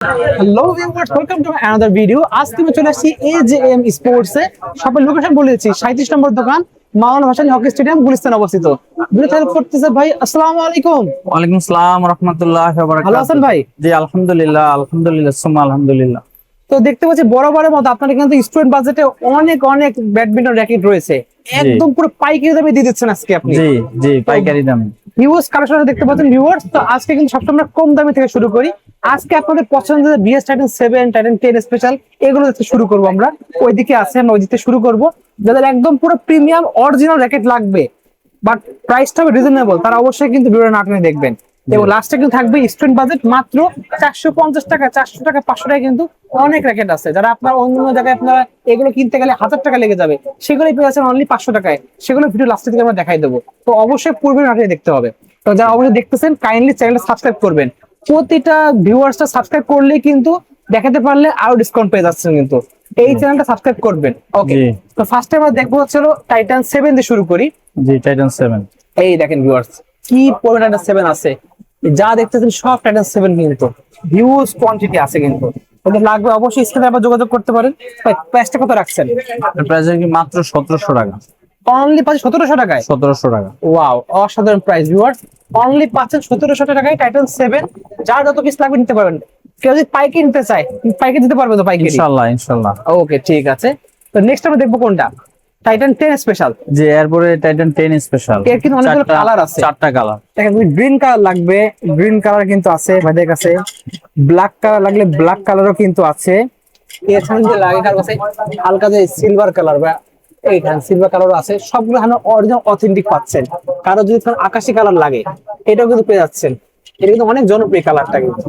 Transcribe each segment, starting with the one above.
Hello viewers, welcome to another video. আজকে আমি চলে আসছি এজেএম স্পোর্টস এ। শপের লোকেশন বলে দিচ্ছি, 37 নম্বর দোকান, মাওলানা ভাসানী হকি স্টেডিয়াম, গুলিস্তান অবস্থিত। ভিডিও হেল্প করতেছে ভাই। আসসালামু আলাইকুম। ওয়ালাইকুম আসসালাম রাহমাতুল্লাহি ওয়া ভালো বারাকাতুহু। আছেন ভাই? জি আলহামদুলিল্লাহ, আলহামদুলিল্লাহ সুম্মা আলহামদুলিল্লাহ। তো দেখতে পাচ্ছি বরাবরের মতো আপনার কিন্তু স্টুডেন্ট বাজেটে অনেক অনেক ব্যাডমিন্টন র‍্যাকেট রয়েছে। জি একদম পুরো পাইকারি দামে দিয়ে দিচ্ছেন আজকে আপনি। জি জি পাইকারি দাম। ভিউয়ার্স কালেকশন দেখতে পাচ্ছেন ভিউয়ার্স। তো আজকে কিন্তু সবসময় আমরা কম দামে থেকে শুরু করি। আজকে আপনাদের পছন্দের বিএস টাইটান 7, টাইটান 10 স্পেশাল এগুলো থেকে শুরু করব আমরা। ওইদিকে আছে, আমরা ওইদিকে শুরু করব। যাদের একদম পুরো প্রিমিয়াম অরিজিনাল র‍্যাকেট লাগবে বাট প্রাইসটা হবে রিজনেবল, তারা অবশ্যই কিন্তু ভিডিও না টেনে দেখবেন। এবং লাস্টে কিন্তু থাকবে স্টুডেন্ট বাজেট মাত্র 450 টাকা, 400 টাকা, 500 টাকা কিন্তু অনেক র‍্যাকেট আছে। যারা আপনার অন্য জায়গায় আপনারা এগুলো কিনতে গেলে 1000 টাকা লেগে যাবে, সেগুলোই পেয়ে যাচ্ছেন অনলি 500 টাকায়। সেগুলো ভিডিও লাস্টে থেকে আমরা দেখাই দেবো। তো অবশ্যই পূর্বে না টেনে দেখতে হবে। তো যারা অবশ্যই দেখতেছেন কাইন্ডলি চ্যানেলটা সাবস্ক্রাইব করবেন। প্রতিটা ভিউয়ার্সটা সাবস্ক্রাইব করলে কিন্তু দেখাতে পারলে আরো ডিসকাউন্ট পেয়ে যাচ্ছেন কিন্তু। এই চ্যানেলটা সাবস্ক্রাইব করবেন। ওকে, জি তো ফার্স্টে আমরা দেখবো হচ্ছে টাইটান 7 দিয়ে শুরু করি। জি টাইটান 7। এই দেখেন ভিউয়ার্স, কি পরিমাণ টাইটান 7 আছে। যা দেখতেছেন সব টাইটান 7 কিন্তু হিউজ কোয়ান্টিটি আছে কিন্তু। ওদের লাগবে অবশ্যই স্ক্রিনে আবার যোগাযোগ করতে পারেন। প্রাইসটা কত রাখছেন? প্রাইস কি মাত্র 1700 টাকা। অনলি পাচ্ছেন 1700 টাকায়। 1700 টাকা। ওয়াও, অসাধারণ প্রাইস ভিউয়ার্স। অনলি পাচ্ছেন 1700 টাকায় টাইটান 7। যার যত পিস লাগবে নিতে পারবেন। কেউ যদি পাইকারি নিতে চায় পাইকারি দিতে পারবে তো পাইকারি? ইনশাআল্লাহ ইনশাআল্লাহ। ওকে ঠিক আছে। তো নেক্সট আমরা দেখবো কোনটা, টাইটান 10 স্পেশাল। জি এরপরে টাইটান 10 স্পেশাল। এর কিন্তু অনেকগুলো কালার আছে। 4টা কালার। দেখেন গ্রিন কালার লাগবে, গ্রিন কালার কিন্তু আছে ভাইদের কাছে। ব্ল্যাক কালার লাগলে ব্ল্যাক কালারও কিন্তু আছে। এছাড়া যে লাগে কার কাছে হালকা যে সিলভার কালার বা এইখানে সিলভার কালারও আছে। সবগুলো এখানে অরিজিনাল অথেন্টিক পাচ্ছেন। কারো যদি আকাশি কালার লাগে এটাও কিন্তু পেয়ে যাচ্ছেন। এটা কিন্তু অনেক জনপ্রিয় কালারটা কিন্তু।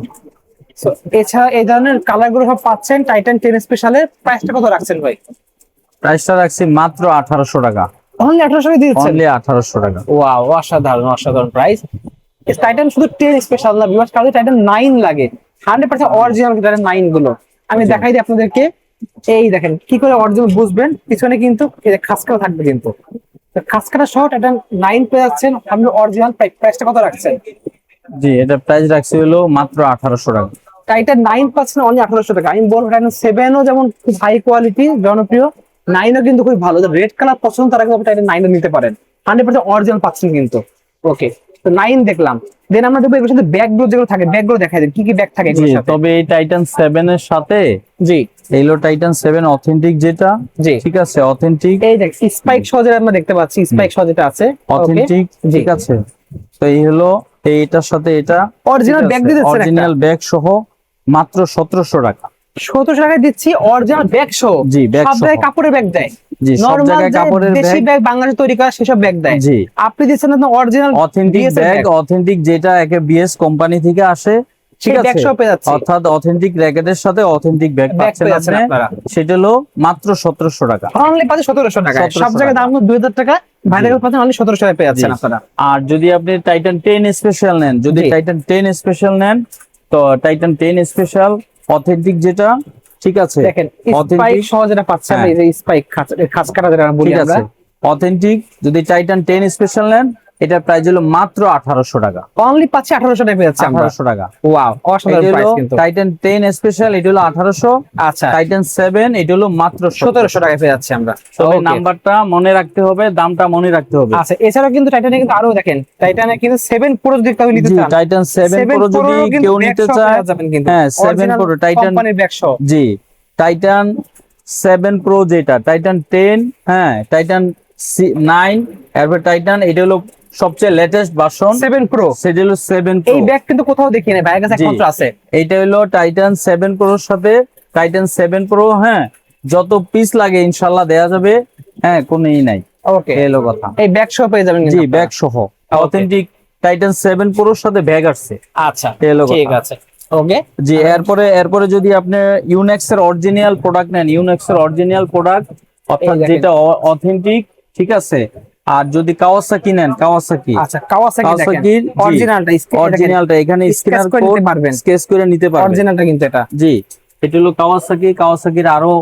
So, এছাড়া এই ধরনের কালার গুলো সব পাচ্ছেন টাইটান 10 স্পেশালের। প্রাইসটা কত রাখছেন ভাই? প্রাইসটা রাখছি মাত্র 1800 টাকা। অনলি 1800 টাকা দিচ্ছেন? অনলি 1800 টাকা। ওয়াও, অসাধারণ অসাধারণ প্রাইস। টাইটান শুধু 10 স্পেশাল না বিকজ কাউকে টাইটান 9 লাগে। 100% অরিজিনাল টাইটান 9 গুলো আমি দেখাই দিই আপনাদেরকে। এই দেখেন কি করে অরিজিনাল বুঝবেন, পিছনে কিন্তু এই যে খাসকাটা থাকবে কিন্তু। তো খাসকাটা সহ টাইটান 9 পেয়ে যাচ্ছেন আপনি অরিজিনাল। প্রাইসটা কত রাখছেন? জি এটা প্রাইস রাখছি হলো মাত্র 1800 টাকা। টাইটান 9 পাচ্ছেন অনলি 1800 টাকা। আমি বলবো টাইটান 7 ও যেমন খুব হাই কোয়ালিটি জনপ্রিয়, 9 ও কিন্তু খুব ভালো। রেড কালার পছন্দ তারা কিন্তু টাইটান 9 ও নিতে পারেন। 100% অরিজিনাল পাচ্ছেন কিন্তু। ওকে, তো 9 দেখলাম। দেন আমরা দেখবো এর সাথে ব্যাগগুলো যেগুলো থাকে, ব্যাগগুলো দেখাই দেন কি কি ব্যাগ থাকে এগুলোর সাথে। তবে এই টাইটান 7 এর সাথে জি এইলো টাইটান 7 অথেন্টিক যেটা, জি ঠিক আছে অথেন্টিক। এই দেখ স্পাইক সহ যেটা আমরা দেখতে পাচ্ছি, স্পাইক সহ যেটা আছে অথেন্টিক, ঠিক আছে। তো এই হলো এইটার সাথে এটা অরিজিনাল ব্যাগ দিয়ে দিচ্ছেন, অরিজিনাল ব্যাগ সহ মাত্র 1700 টাকা। 1700 টাকায় দিচ্ছি অরিজিনাল ব্যাগ সহ। জি ব্যাগ সব সহ। জায়গায় কাপড়ের ব্যাগ দেয়। জি সব নরমাল জায়গায় কাপড়ের দেশি ব্যাগ, ব্যাগ বাংলাদেশে তৈরি করা সেসব ব্যাগ দেয়। জি আপনি দিচ্ছেন না অরিজিনাল অথেন্টিক ব্যাগ, অথেন্টিক যেটা একে বিএস কোম্পানি থেকে আসে, ঠিক আছে। অর্থাৎ অথেন্টিক র‍্যাকেটের সাথে অথেন্টিক ব্যাগ পাচ্ছেন আপনারা। সেটা হলো মাত্র 1700 টাকা। অনলি পাচ্ছেন 1700 টাকা। সব জায়গায় দাম 2000 টাকা, ভাইদের পাচ্ছেন অনলি 1700 টাকায় পেয়ে যাচ্ছেন আপনারা। আর যদি আপনি টাইটান 10 স্পেশাল নেন, যদি টাইটান 10 স্পেশাল নেন, তো টাইটান 10 স্পেশাল অথেন্টিক যেটা, ঠিক আছে। দেখেন স্পাইক সহ যেটা পাচ্ছেন, এই যে স্পাইক খাসকাটা যেটা বলি আমরা, অথেন্টিক যদি টাইটান 10 স্পেশাল নেন, এটার প্রাইস হলো মাত্র 1800 টাকা। অনলি পাচ্ছি 1800 টাকা পেয়ে যাচ্ছে আমরা। 1800 টাকা। ওয়াও, অসাধারণ প্রাইস কিন্তু। টাইটান 10 স্পেশাল এটা হলো 1800। আচ্ছা, টাইটান 7 এটা হলো মাত্র 1700 টাকায় পেয়ে যাচ্ছে আমরা। তবে নাম্বারটা মনে রাখতে হবে, দামটা মনে রাখতে হবে। আচ্ছা, এছাড়াও কিন্তু টাইটানে কিন্তু আরো দেখেন, টাইটানে কিন্তু 7 প্রো যদি কেউ নিতে চান, টাইটান 7 প্রো যদি কেউ নিতে চায়, হ্যাঁ 7 প্রো টাইটান কোম্পানির ব্যাগ সহ। জি টাইটান 7 প্রো যেটা, টাইটান 10, হ্যাঁ টাইটান 9, এরপর টাইটান এটা হলো সবচেয়ে লেটেস্ট ভার্সন 7 প্রো, সেটা হলো 7 প্রো। এই ব্যাগ কিন্তু কোথাও দেখি না, ভাইয়ের কাছে একমাত্র আছে। এইটা হলো টাইটান 7 প্রোর সাথে টাইটান 7 প্রো, হ্যাঁ যত পিস লাগে ইনশাআল্লাহ দেয়া যাবে, হ্যাঁ কোনই নাই। ওকে, এলো কথা। এই ব্যাগ সহ পেয়ে যাবেন। জি ব্যাগ সহ অথেন্টিক টাইটান 7 প্রোর সাথে ব্যাগ আসছে। আচ্ছা এলো কথা, ঠিক আছে। ওকে, জি এরপরে যদি আপনি ইউনেক্স এর অরিজিনাল প্রোডাক্ট নেন, ইউনেক্স এর অরিজিনাল প্রোডাক্ট অর্থাৎ যেটা অথেন্টিক, ঠিক আছে। আর যদি কাওয়াসাকি নেন, কাওয়াসাকি, আচ্ছা কাওয়াসাকির অরিজিনালটা এখানে স্ক্যান করে নিতে পারবেন, স্কেচ করে নিতে পারবেন অরিজিনালটা কিন্তু এটা। জি এটা হলো কাওয়াসাকি। কাওয়াসাকির আরো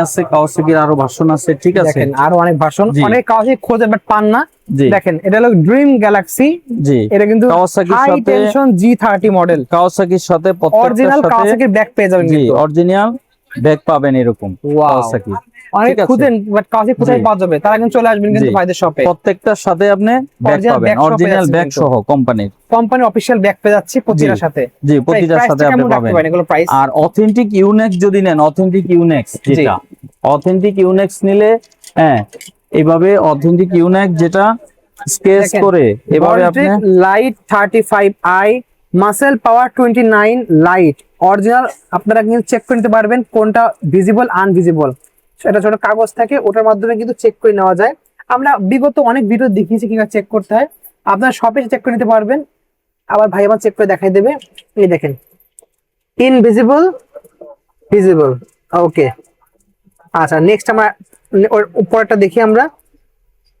আছে, কাওয়াসাকির আরো ভার্সন আছে, ঠিক আছে। দেখেন আরো অনেক ভার্সন, অনেক কাওয়াসাকি খোঁজেন বাট পান না। জি। দেখেন এটা হলো ড্রিম গ্যালাক্সি, জি এটা কিন্তু কাওয়াসাকির হাই সাথে টেনশন G30 মডেল, কাওয়াসাকির সাথে প্রত্যেকটার অরিজিনাল সাথে কাওয়াসাকির ব্যাক পেয়ে যাবেন জি কিন্তু। অরিজিনাল ব্যাগ পাবেন এরকম ওয়াও, কাওয়াসাকি। অনেক ঠিক আছে খুঁজেন বাট কাওয়াসাকি কোথায় জি। পাওয়া যাবে, তারা কিন্তু চলে আসবেন কিন্তু জি ভাইদের শপে। প্রত্যেকটার সাথে আপনি ব্যাগ Original পাবেন, bag সহ পেয়ে অরিজিনাল যাচ্ছেন ব্যাগ কিন্তু। সহ কোম্পানির। কোম্পানি অফিসিয়াল ব্যাক পেয়ে যাচ্ছি প্রতিটার সাথে। জি প্রতিটার সাথে আপনি কেমন রাখতে পাবেন। পারেন এগুলো প্রাইস? আর অথেন্টিক ইউনেক্স যদি নেন, অথেন্টিক ইউনেক্স যেটা অথেন্টিক ইউনেক্স নিলে, হ্যাঁ এইভাবে অথেন্টিক ইউনেক্স যেটা স্কেচ দেখেন করে এভাবে আপনি Voltric lite 35i, muscle power 29 lite original, আপনারা কিন্তু চেক করে নিতে পারবেন কোনটা ভিজিবল আনভিজিবল। এটা ছোট কাগজ থাকে, ওটার মাধ্যমে কিন্তু চেক করে নেওয়া যায়। আমরা বিগত অনেক ভিডিও দেখিয়েছি কিভাবে চেক করতে হয়, আপনারা শপে চেক করে নিতে পারবেন। আবার ভাই আমার চেক করে দেখাই দেবে। এই দেখেন ইনভিজিবল, ভিজিবল, ওকে। আচ্ছা নেক্সট আমরা ওর উপরটা দেখি আমরা,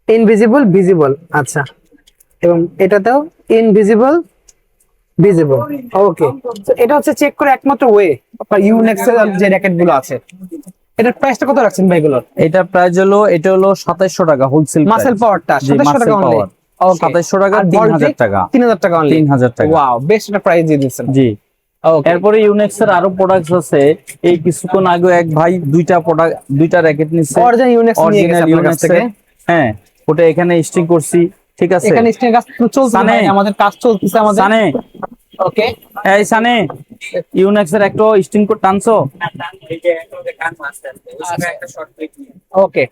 ইনভিজিবল ভিজিবল, আচ্ছা, এবং এটাতেও ইনভিজিবল ভিজিবল, ওকে। তো এটা হচ্ছে চেক করে একমাত্র ওয়ে আপনার ইউনেক্স এর যে র্যাকেট গুলো আছে। এটার প্রাইসটা কত রাখছেন ভাই এগুলোর? এটা প্রাইস হলো, এটা হলো 2700 টাকা হোলসেল মাসেল পাওয়ারটা 2700 টাকা অনলি, 2700 টাকা, 3000 টাকা, 3000 টাকা অনলি, 3000 টাকা। ওয়াও, বেস্ট একটা প্রাইস দিয়ে দিয়েছেন। জি ওকে, এরপরে ইউনেক্স এর আরো প্রোডাক্টস আছে। এই কিছুক্ষণ আগে এক ভাই দুইটা প্রোডাক্ট, দুইটা র্যাকেট নিচ্ছে অরিজিনাল ইউনেক্স নিয়ে গেছে আপনার কাছ থেকে। হ্যাঁ ওটা এখানে স্টিং করছি, ঠিক আছে। এখানে স্ক্রিন কাজ চলছে, সানে। ভাই আমাদের কাজ চলতেছে আমাদের। সানে ওকে, এই সানে ইউনেক্স এর একটা স্টিং কোড টানছো? ওকে,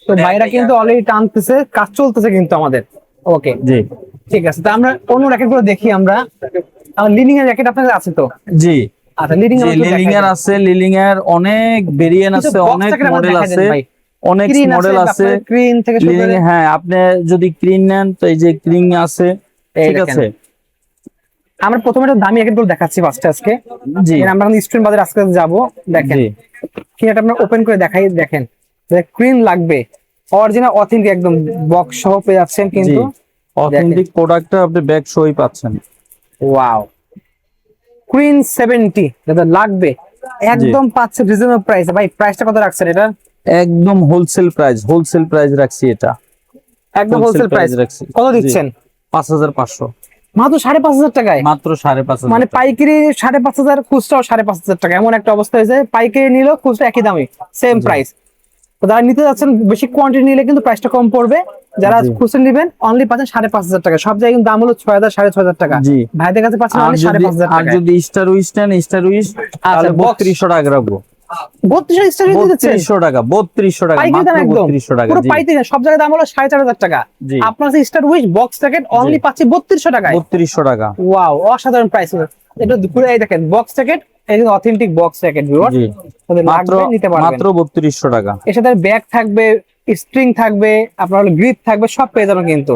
তো ভাইরা কিন্তু অলরেডি টানতেছে, কাজ চলতেছে কিন্তু আমাদের। ওকে জি ঠিক আছে, তো আমরা অন্য র্যাকেট গুলো দেখি। আমরা লিডিং এর র্যাকেট আপনাদের আছে তো? জি আচ্ছা লিডিং জি লিলিং এর আছে, লিলিং এর অনেক ভেরিয়েন্ট আছে, অনেক মডেল আছে, অনেক মডেল আছে ক্রিন থেকে শুরু লিলিং করে। এ। হ্যাঁ আপনি যদি ক্রিন নেন তো এই যে ক্রিন আছে, এই ঠিক দেখেন। আছে। আমরা প্রথমে একটা দামি র্যাকেট গুলো দেখাচ্ছি ফার্স্টে আজকে। জি এখানে আমরা স্টুডেন্ট বাজার আজকে যাব। দেখেন জি কি এটা আমরা ওপেন করে দেখাই। দেখেন ক্রিন লাগবে, অরিজিনাল অথেন্টিক একদম বক্স সহ পেয়ে যাচ্ছেন কিন্তু। অথেন্টিক প্রোডাক্টটা আপনি ব্যাগ সহই পাচ্ছেন। ওয়াও, কুইন 70 যেটা লাগবে একদম পাচ্ছে রিজনেবল প্রাইসে। ভাই প্রাইসটা কত রাখছেন এটা? একদম হোলসেল প্রাইস রাখছি এটা, একদম হোলসেল প্রাইস রাখছি। কত দিচ্ছেন? 5500, মাত্র 5,500 টাকায়। মাত্র 5,500, মানে পাইকারি 5,500, খুচরাও 5,500 টাকা, এমন একটা অবস্থা হয়েছে। পাইকারি নিলেও খুচরা একই দামে, সেম প্রাইস। তো যারা নিতে যাচ্ছেন বেশি কোয়ান্টিটি নিলে কিন্তু প্রাইসটা কম পড়বে। যারা জি। খুচরা নেবেন অনলি পাচ্ছেন 5,500 টাকা। সব জায়গায় কিন্তু দাম হলো 6,000 6,500 টাকা। জি। ভাইদের কাছে পাচ্ছেন আর অনলি 5,500 আর টাকা। যদি স্টার উইস নেন, স্টার উইস তাহলে box। 3200 টাকা রাখবো। 3200 স্টার দিয়ে দিচ্ছেন 3200 টাকা, 3200 টাকা, পাইকারি দাম মাত্র একদম 3200 টাকা। পুরো জি পাইকারি। সব জায়গায় দাম হলো 4,500 টাকা। জি। আপনার কাছে star wish box packet only পাচ্ছি 3200 টাকায়। 3200 টাকা। ওয়াও, অসাধারণ প্রাইস। এটা পুরো এই দেখেন বক্স প্যাকেট, এই যে অথেন্টিক বক্স প্যাকেট ভিউয়ার, জি মাত্র লাগবে নিতে পারবেন। মাত্র 3200 টাকা। এর সাথে ব্যাগ থাকবে, স্ট্রিং থাকবে, আপনার হলো গ্রিপ থাকবে, সব পেয়ে যাবেন কিন্তু।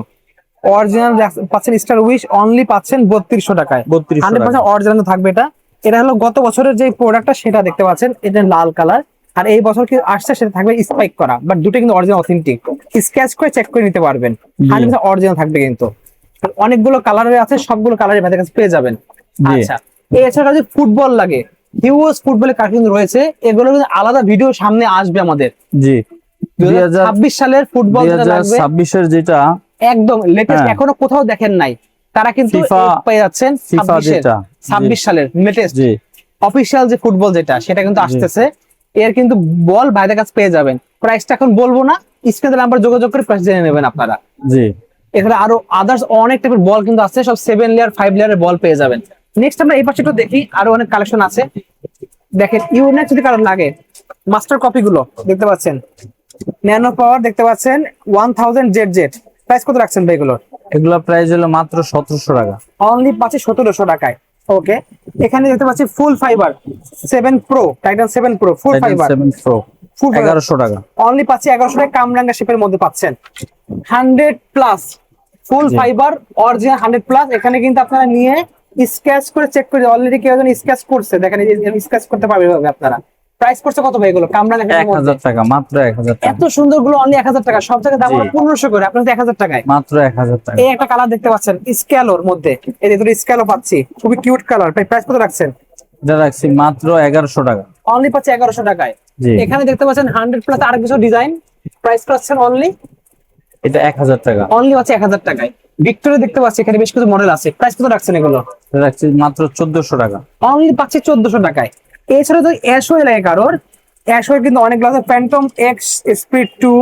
অরিজিনাল পাচ্ছেন স্টার উইশ অনলি পাচ্ছেন 3200 টাকায়। 3200 100% অরিজিনাল থাকবে এটা। এটা হলো গত বছরের যে প্রোডাক্টটা সেটা দেখতে পাচ্ছেন, এটা লাল কালার। আর এই বছর কি আসছে সেটা থাকবে স্পাইক করা, বাট দুটো কিন্তু অরিজিনাল অথেন্টিক। স্ক্যাচ করে চেক করে নিতে পারবেন, 100% অরিজিনাল থাকবে কিন্তু। অনেকগুলো কালারের আছে, সবগুলো কালারের ভাইদের কাছে পেয়ে যাবেন। জি। আচ্ছা এছাড়া যদি ফুটবল লাগে, হিউজ ফুটবলের কার্টুন রয়েছে, এগুলো কিন্তু আলাদা ভিডিও সামনে আসবে আমাদের। জি 2026 সালের ফুটবল যেটা লাগবে 2026 এর যেটা একদম লেটেস্ট, হ্যাঁ। এখনো কোথাও দেখেন নাই, তারা কিন্তু FIFA পেয়ে যাচ্ছেন 26 সালের লেটেস্ট জি অফিসিয়াল যে ফুটবল যেটা, সেটা কিন্তু আসতেছে। এর কিন্তু বল ভাইদের কাছে পেয়ে যাবেন। প্রাইসটা এখন বলবো না, স্ক্রিনে নাম্বার যোগাযোগ করে প্রাইস জেনে নেবেন আপনারা। জি এখানে আরো আদার্স অনেক টাইপের বল কিন্তু আছে, সব 7 লেয়ার 5 লেয়ারের বল পেয়ে যাবেন। নেক্সট আমরা এই পাশে একটু দেখি, আরো অনেক কালেকশন আছে। দেখেন ইউনেক্স যদি কারণ লাগে, মাস্টার কপি গুলো দেখতে পাচ্ছেন, ন্যানো পাওয়ার দেখতে পাচ্ছেন, 1000 জেড। প্রাইস কত রাখছেন ভাই এগুলোর? এগুলা প্রাইস হলো মাত্র 1700 টাকা। অনলি পাচ্ছি 1700 টাকায়। ওকে, এখানে দেখতে পাচ্ছি ফুল ফাইবার 7 প্রো, টাইটান 7 প্রো ফুল ফাইবার, 7 Pro 1100 টাকা। অনলি পাচ্ছি 1100 টাকা। কামরাঙ্গা শেপের মধ্যে পাচ্ছেন 100 প্লাস ফুল জি। Fibre original 100 plus. এখানে কিন্তু আপনারা নিয়ে স্ক্যাচ করে চেক করে, অলরেডি কেউ একজন স্ক্যাচ করছে, দেখেন স্ক্যাচ করতে পারবে আপনারা। প্রাইস পড়ছে কত ভাই এগুলো কামরাঙ্গা শেপের মধ্যে? 1000 টাকা, মাত্র 1000 টাকা, এত সুন্দর গুলো অনলি 1000 টাকা। সব জায়গায় দাম জি। হলো 1500 করে, আপনার 1000 টাকায়। মাত্র 1000 টাকা। এই একটা কালার দেখতে পাচ্ছেন স্ক্যালোর মধ্যে, এই যে দুটো স্ক্যালো পাচ্ছি, খুবই কিউট কালার। প্রাইস কত রাখছেন? এটা রাখছি মাত্র 1100 টাকা। অনলি পাচ্ছি 1100 টাকায়। জি। এখানে দেখতে পাচ্ছেন 100 প্লাস আর কিছু ডিজাইন, প্রাইস পাচ্ছেন অনলি এটা 1000 টাকা অনলি হচ্ছে 1000 টাকায়। ভিক্টোরিয়া দেখতে পাচ্ছি এখানে বেশ কিছু মডেল আছে, প্রাইস কত রাখছেন এগুলো? রাখছি মাত্র 1400 টাকা। অনলি পাচ্ছি 1400 টাকায়। এছাড়া তো অ্যাশো লাগে কারোর, অ্যাশো কিন্তু অনেক আছে, Phantom X speed 2,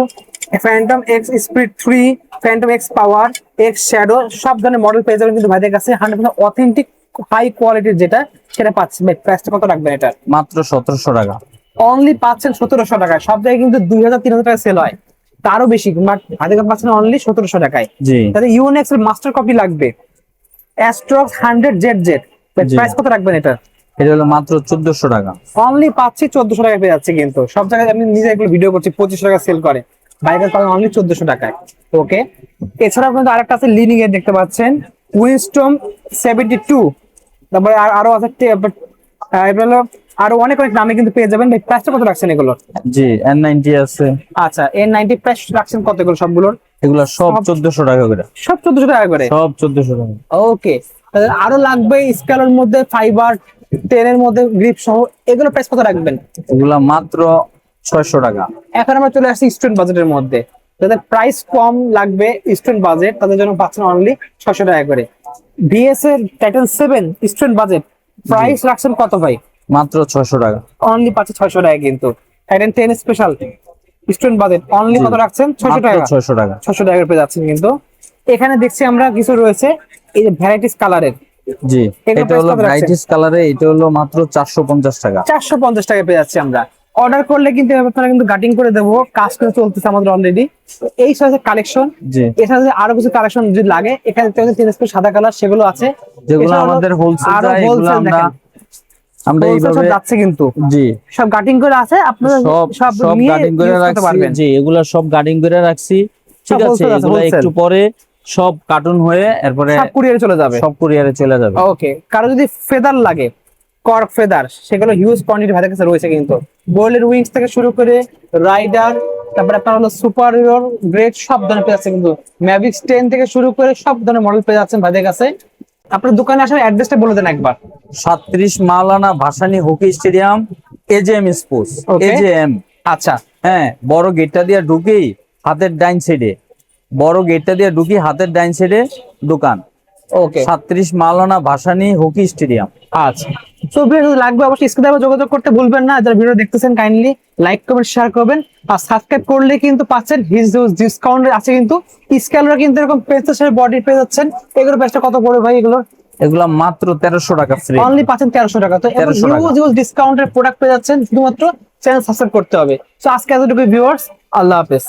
Phantom X speed 3, Phantom X power, X shadow, সব ধরনের মডেল পেয়ে যাবেন কিন্তু ভাইদের কাছে। 100% অথেন্টিক হাই কোয়ালিটির যেটা সেটা পাচ্ছি। ভাই প্রাইসটা কত রাখবেন এটা? মাত্র 1700 টাকা। অনলি পাচ্ছেন 1700 টাকায়। সব জায়গায় কিন্তু 2000-3000 টাকা সেল হয়, তারও বেশি, বাট হাতে পাচ্ছেন অনলি 1700 টাকায়। জি তাহলে ইউনেক্স এর মাস্টার কপি লাগবে, অ্যাস্ট্রক্স 100ZZ, জি। প্রাইস কত রাখবেন এটা? এটা হলো মাত্র 1400 টাকা। অনলি পাচ্ছি 1400 টাকায় পেয়ে যাচ্ছে। কিন্তু সব জায়গায় আমি নিজে এগুলো ভিডিও করছি 2500 টাকা সেল করে, বাইকের পাবেন অনলি 1400 টাকায়। ওকে, এছাড়াও কিন্তু আরেকটা আছে লিনিং এর, দেখতে পাচ্ছেন উইনস্টন 72, তারপরে আরো আছে এগুলো আরো অনেক অনেক নামে কিন্তু পেয়ে যাবেন। ভাই প্রাইসটা কত রাখছেন এগুলো? জি N90 আছে। আচ্ছা, N90 প্রাইস রাখছেন কত এগুলো সবগুলোর? এগুলা সব 1400 টাকা করে। সব 1400 টাকা করে। সব 1400 টাকা। ওকে, তাহলে আরো লাগবে স্কেলের মধ্যে ফাইবার 10 এর মধ্যে গ্রিপ সহ, এগুলো প্রাইস কত রাখবেন? এগুলা মাত্র 600 টাকা। এখন আমরা চলে আসছি স্টুডেন্ট বাজেটের মধ্যে, যাদের প্রাইস কম লাগবে স্টুডেন্ট বাজেট, তাদের জন্য পাচ্ছেন অনলি 600 টাকা করে। ভিএস এর টাইটান 7 স্টুডেন্ট বাজেট প্রাইস রাখছেন কত ভাই? মাত্র 600 টাকা। অনলি পাচ্ছে 600 টাকা কিন্তু। Titan 10 special student budget only কত রাখছেন? 600 টাকা। 600 টাকা। 600 টাকা পেয়ে যাচ্ছেন কিন্তু। এখানে দেখছি আমরা কিছু রয়েছে এই যে ভ্যারাইটিস কালারের, জি এগুলো এটা price হলো কত রাখছেন? ব্রাইটিস কালারে, এটা হলো মাত্র 450 টাকা। 450 টাকা পেয়ে যাচ্ছি আমরা। অর্ডার করলে কিন্তু আপনারা কিন্তু কাটিং করে দেবো, কাজ করে চলতেছে আমাদের অলরেডি। এই সাইজের কালেকশন, জি এছাড়া আরো কিছু কালেকশন যদি লাগে এখানে তিন স্পেস সাদা কালার সেগুলো আছে, যেগুলো এছাড়া আমাদের হোলসেল আরো যায়, এগুলো wholesale আমরা দেখেন, আমরা wholesale সব এইভাবে যাচ্ছে কিন্তু জি সব কাটিং করে আছে, আপনারা সব সব সব নিয়ে গার্ডিং করে use করতে রাখছি। পারবেন। জি এগুলা সব গার্ডিং করে রাখছি, ঠিক সব আছে। wholesale আছে, এগুলা wholesale। একটু পরে সব কার্টুন হয়ে এরপরে সব কুরিয়ারে চলে যাবে। সব কুরিয়ারে চলে যাবে। ওকে, কারো যদি ফেদার লাগে, কর্ক ফেদার, সেগুলো হিউজ কোয়ান্টিটি ভাইদের কাছে রয়েছে কিন্তু। গোল্ডের উইংস থেকে শুরু করে রাইডার, তারপরে আপনার হলো সুপারিয়র গ্রেড, সব ধরনের পেয়ে যাচ্ছে কিন্তু। ম্যাভিক্স 10 থেকে শুরু করে সব ধরনের মডেল পেয়ে যাচ্ছেন ভাইদের কাছে। আপনার দোকানে আসার অ্যাড্রেসটা বলে দেন একবার। 37 Maulana Bhashani hockey stadium, AJM sports, Okay. AJM. আচ্ছা, হ্যাঁ, বড় গেটটা দিয়ে ঢুকেই হাতের ডাইন সাইডে, বড় গেটটা দিয়ে ঢুকি হাতের ডাইন সাইডে দোকান। ওকে, 37 মাওলানা ভাসানী হকি স্টেডিয়াম। আচ্ছা। তো ভিডিও লাগবে অবশ্যই স্ক্রিনে যোগাযোগ করতে ভুলবেন না। যারা ভিডিও দেখতেছেন কাইন্ডলি লাইক কমেন্ট শেয়ার করবেন, আর সাবস্ক্রাইব করলে কিন্তু পাচ্ছেন হিউজ ডিসকাউন্ট আছে কিন্তু। স্কেলরা কিন্তু এরকম পেন্সিলের বডি পেয়ে যাচ্ছেন। এগুলো প্রাইসটা কত পড়বে ভাই এগুলো? এগুলা মাত্র 1300 টাকা ফ্রি। অনলি পাচ্ছেন 1300 টাকা। তো 1300 টাকা। হিউজ ডিসকাউন্টের প্রোডাক্ট পেয়ে যাচ্ছেন, শুধুমাত্র চ্যানেল সাবস্ক্রাইব করতে হবে। তো আজকে এতটুকু ভিউয়ার্স, আল্লাহ হাফেজ।